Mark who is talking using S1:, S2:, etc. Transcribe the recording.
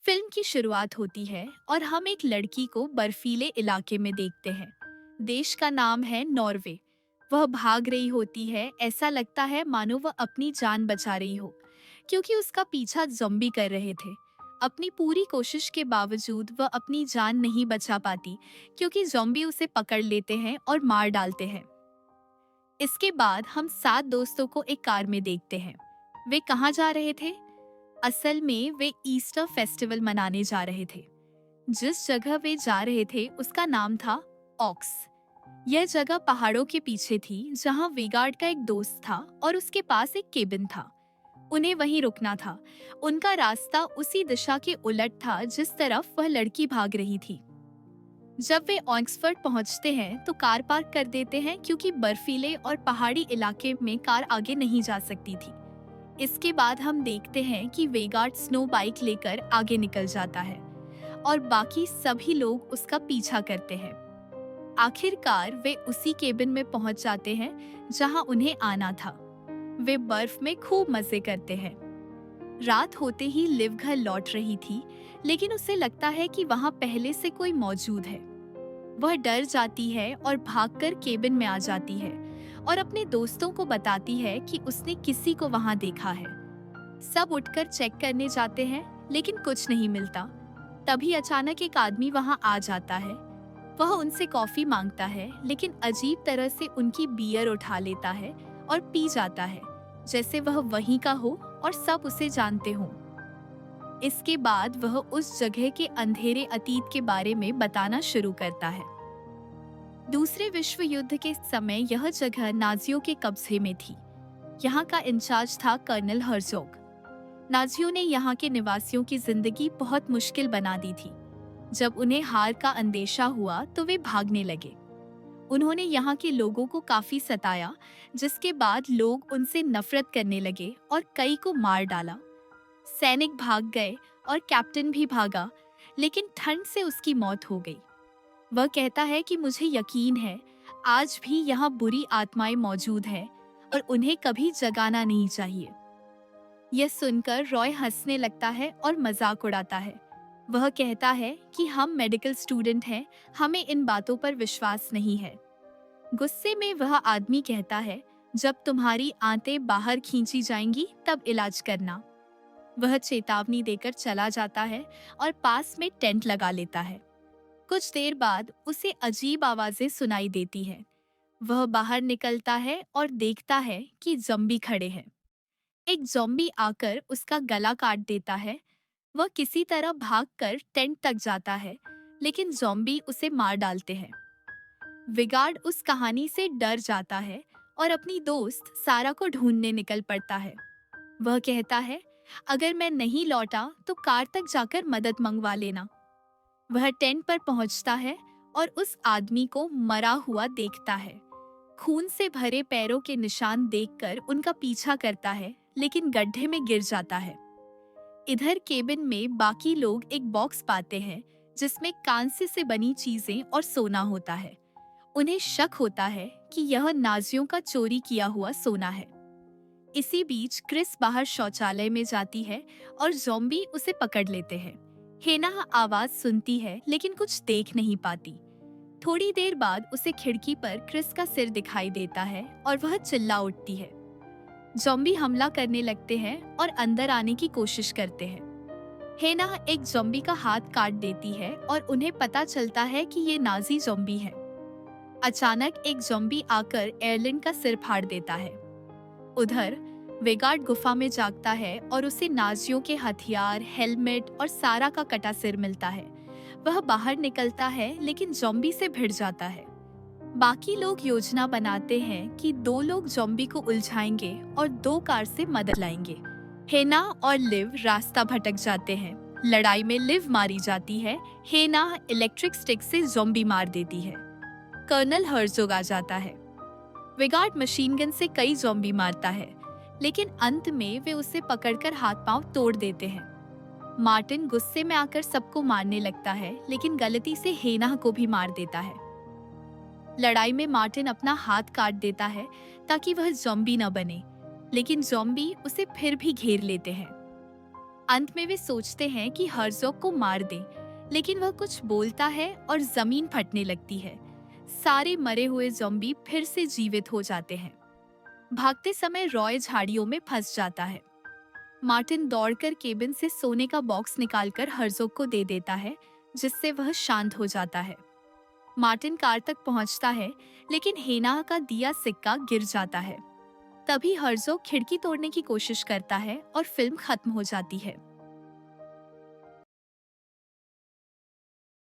S1: Film की शुरुआत होती है और हम एक लड़की को बर्फीले इलाके में देखते हैं। देश का नाम है नॉर्वे। वह भाग रही होती है, ऐसा लगता है मानो वह अपनी जान बचा रही हो, क्योंकि उसका पीछा ज़ॉम्बी कर रहे थे। अपनी पूरी कोशिश के बावजूद वह अपनी जान नहीं बचा पाती, क्योंकि ज़ॉम्बी उसे पकड़ लेते हैं और मार डालते हैं। इसके बाद हम 7 दोस्तों को एक कार में देखते हैं। वे कहाँ जा रहे थे? असल में वे ईस्टर फेस्टिवल मनाने जा रहे थे। जिस जगह वे जा रहे थे उसका नाम था ऑक्स। यह जगह पहाड़ों के पीछे थी, जहां वेगार्ड का एक दोस्त था और उसके पास एक केबिन था। उन्हें वहीं रुकना था। उनका रास्ता उसी दिशा के उलट था जिस तरफ वह लड़की भाग रही थी। जब वे ऑक्सफर्ड पहुंचते हैं तो कार पार्क कर देते हैं, क्योंकि बर्फीले और पहाड़ी इलाके में कार आगे नहीं जा सकती थी। इसके बाद हम देखते हैं कि वेगार्ड स्नो बाइक लेकर आगे निकल जाता है और बाकी सभी लोग उसका पीछा करते हैं। आखिरकार वे उसी केबिन में पहुंच जाते हैं जहां उन्हें आना था। वे बर्फ में खूब मजे करते हैं। रात होते ही लिव घर लौट रही थी, लेकिन उसे लगता है कि वहां पहले से कोई मौजूद है। वह डर जाती है और भागकर केबिन में आ जाती है और अपने दोस्तों को बताती है कि उसने किसी को वहां देखा है। सब उठकर चेक करने जाते हैं, लेकिन कुछ नहीं मिलता। तभी अचानक एक आदमी वहां आ जाता है। वह उनसे कॉफी मांगता है, लेकिन अजीब तरह से उनकी बियर उठा लेता है और पी जाता है, जैसे वह वहीं का हो और सब उसे जानते हों। इसके बाद वह उस जगह के अंधेरे अतीत के बारे में बताना शुरू करता है। दूसरे विश्व युद्ध के समय यह जगह नाजियों के कब्जे में थी। यहाँ का इंचार्ज था कर्नल हर्जोग। नाजियों ने यहाँ के निवासियों की जिंदगी बहुत मुश्किल बना दी थी। जब उन्हें हार का अंदेशा हुआ तो वे भागने लगे। उन्होंने यहाँ के लोगों को काफी सताया, जिसके बाद लोग उनसे नफरत करने लगे और कई को मार डाला। सैनिक भाग गए और कैप्टन भी भागा, लेकिन ठंड से उसकी मौत हो गई। वह कहता है कि मुझे यकीन है आज भी यहाँ बुरी आत्माएं मौजूद हैं और उन्हें कभी जगाना नहीं चाहिए। यह सुनकर रॉय हंसने लगता है और मजाक उड़ाता है। वह कहता है कि हम मेडिकल स्टूडेंट हैं, हमें इन बातों पर विश्वास नहीं है। गुस्से में वह आदमी कहता है, जब तुम्हारी आंतें बाहर खींची जाएंगी तब इलाज करना। वह चेतावनी देकर चला जाता है और पास में टेंट लगा लेता है। कुछ देर बाद उसे अजीब आवाजें सुनाई देती हैं। वह बाहर निकलता है और देखता है कि ज़ॉम्बी खड़े हैं। एक ज़ॉम्बी आकर उसका गला काट देता है। वह किसी तरह भागकर टेंट तक जाता है, लेकिन ज़ॉम्बी उसे मार डालते हैं। विगार्ड उस कहानी से डर जाता है और अपनी दोस्त सारा को ढूंढने निकल पड़ता है। वह कहता है, अगर मैं नहीं लौटा तो कार तक जाकर मदद मंगवा लेना। वह टेंट पर पहुंचता है और उस आदमी को मरा हुआ देखता है। खून से भरे पैरों के निशान देखकर उनका पीछा करता है, लेकिन गड्ढे में गिर जाता है। इधर केबिन में बाकी लोग एक बॉक्स पाते हैं जिसमें कांसे से बनी चीजें और सोना होता है। उन्हें शक होता है कि यह नाजियों का चोरी किया हुआ सोना है। इसी बीच क्रिस बाहर शौचालय में जाती है और ज़ॉम्बी उसे पकड़ लेते हैं। हेना आवाज सुनती है, लेकिन कुछ देख नहीं पाती। थोड़ी देर बाद उसे खिड़की पर क्रिस का सिर दिखाई देता है और वह चिल्ला उठती है। ज़ॉम्बी हमला करने लगते हैं और अंदर आने की कोशिश करते हैं। हेना एक ज़ॉम्बी का हाथ काट देती है और उन्हें पता चलता है कि ये नाजी ज़ॉम्बी है। अचानक एक ज़ॉम्बी आकर एयरलिन का सिर फाड़ देता है। उधर वेगार्ड गुफा में जागता है और उसे नाजियों के हथियार, हेलमेट और सारा का कटा सिर मिलता है। वह बाहर निकलता है, लेकिन ज़ॉम्बी से भिड़ जाता है। बाकी लोग योजना बनाते हैं कि 2 लोग ज़ॉम्बी को उलझाएंगे और 2 कार से मदद लाएंगे। हेना और लिव रास्ता भटक जाते हैं। लड़ाई में लिव मारी जाती है। हेना इलेक्ट्रिक स्टिक से ज़ॉम्बी मार देती है। कर्नल हर्जोग आ जाता है। वेगार्ड मशीन गन से कई ज़ॉम्बी मारता है, लेकिन अंत में वे उसे पकड़कर हाथ पांव तोड़ देते हैं। मार्टिन गुस्से में आकर सबको मारने लगता है, लेकिन गलती से हेना को भी मार देता है। लड़ाई में मार्टिन अपना हाथ काट देता है ताकि वह ज़ॉम्बी न बने, लेकिन ज़ॉम्बी उसे फिर भी घेर लेते हैं। अंत में वे सोचते हैं कि हर्ज़ोग को मार दें, लेकिन वह कुछ बोलता है और जमीन फटने लगती है। सारे मरे हुए ज़ॉम्बी फिर से जीवित हो जाते हैं। भागते समय रॉय झाड़ियों में फंस जाता है। मार्टिन दौड़कर केबिन से सोने का बॉक्स निकालकर हर्ज़ोग को दे देता है, जिससे वह शांत हो जाता है। मार्टिन कार तक पहुंचता है, लेकिन हेना का दिया सिक्का गिर जाता है। तभी हर्ज़ोग खिड़की तोड़ने की कोशिश करता है और फिल्म खत्म हो जाती है।